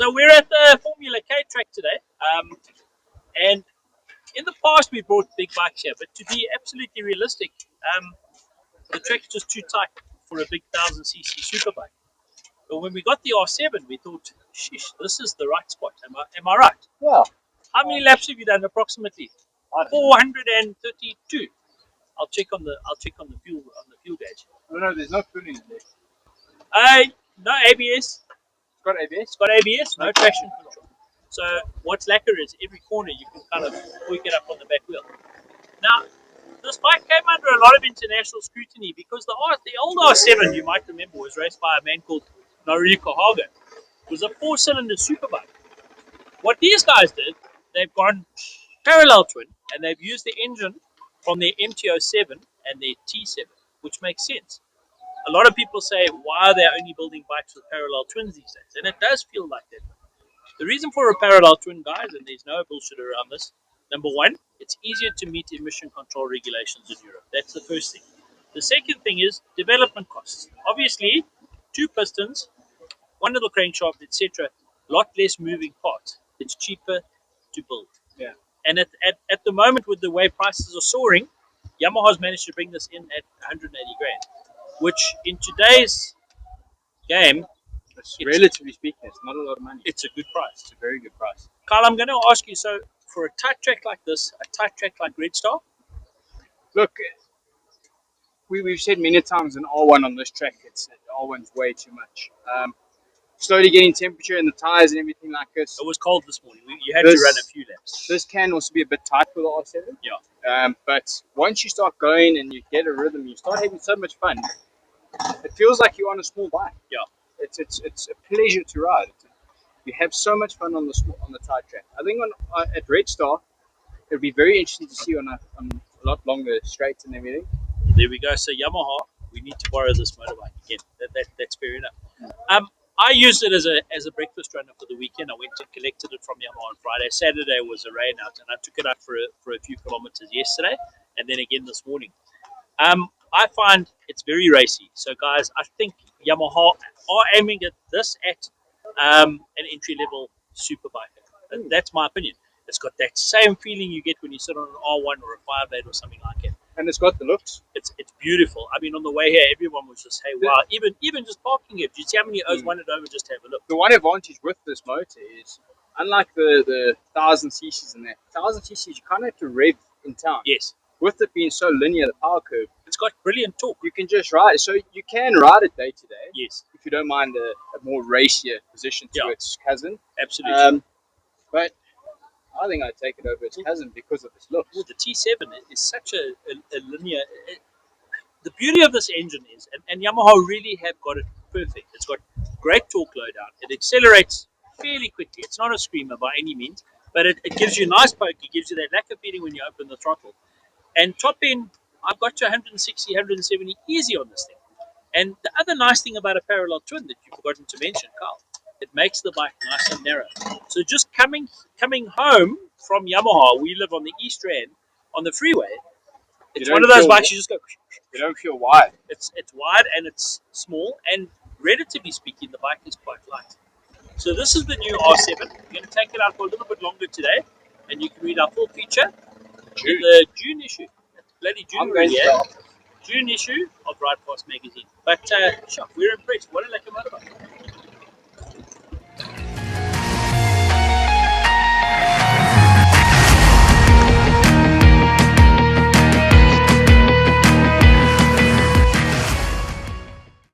So we're at the Formula K track today, and in the past we brought big bikes here, but to be absolutely realistic, the track's just too tight for a big 1000cc superbike. But when we got the R7, we thought, sheesh, this is the right spot. Am I right? Yeah. How many laps have you done approximately? 432. I'll check on the fuel gauge. No, there's no tuning in there. No ABS. It's got ABS? It's got ABS, no traction control. So what's lacquer is every corner you can kind of tweak it up on the back wheel. Now, this bike came under a lot of international scrutiny because the old R7, you might remember, was raced by a man called Noriko Haga. It was a 4-cylinder superbike. What these guys did, they've gone parallel twin, and they've used the engine from their MT-07 and their T7, which makes sense. A lot of people say, why are they only building bikes with parallel twins these days? And it does feel like that. The reason for a parallel twin, guys, and there's no bullshit around this, number one, it's easier to meet emission control regulations in Europe. That's the first thing. The second thing is development costs. Obviously, 2 pistons, 1 little crankshaft, etc., a lot less moving parts. It's cheaper to build. Yeah. And at the moment, with the way prices are soaring, Yamaha's managed to bring this in at 180 grand, which in today's game, relatively speaking, it's not a lot of money. It's a good price. It's a very good price. Carl, I'm going to ask you, so for a tight track like this, a tight track like Red Star? Look, we've said many times an R1 on this track, R1's way too much. Slowly getting temperature in the tires and everything like this. It was cold this morning. You had to run a few laps. This can also be a bit tight for the R7. Yeah. But once you start going and you get a rhythm, you start having so much fun. It feels like you're on a small bike. Yeah. It's a pleasure to ride. You have so much fun on the tight track. I think at Red Star, it'll be very interesting to see on a lot longer straights and everything. There we go. So Yamaha, we need to borrow this motorbike again. That's fair enough. I used it as a breakfast runner for the weekend. I went and collected it from Yamaha on Friday. Saturday was a rain out, and I took it out for a few kilometers yesterday, and then again this morning. I find it's very racy. So guys, I think Yamaha are aiming at this at an entry-level superbike. That's my opinion. It's got that same feeling you get when you sit on an R1 or a 5.8 or something like it. And it's got the looks. It's beautiful. I mean, on the way here, everyone was just, hey, wow. Even just parking it. Do you see how many O's wanted over just to have a look? The one advantage with this motor is, unlike the 1000ccs and that, 1000ccs, you kind of have to rev in town. Yes. With it being so linear, the power curve, it's got brilliant torque. You can just ride it. So you can ride it day to day. Yes. If you don't mind a more racier position to its cousin. Absolutely. But I think I'd take it over its cousin because of its look. Well, the T7 is such a linear. The beauty of this engine is, and Yamaha really have got it perfect. It's got great torque lowdown. It accelerates fairly quickly. It's not a screamer by any means, but it gives you a nice poke. It gives you that lacquer feeling when you open the throttle. And top end, I've got to 160, 170 easy on this thing. And the other nice thing about a parallel twin that you've forgotten to mention, Carl, it makes the bike nice and narrow. So just coming home from Yamaha, we live on the East Rand, on the freeway. It's one of those bikes you just go. You don't feel wide. It's wide and it's small, and relatively speaking, the bike is quite light. So this is the new R7. We're going to take it out for a little bit longer today, and you can read our full feature in the June issue. Bloody June already, June issue of Ridefast magazine. But we're impressed. What a lekker motorbike.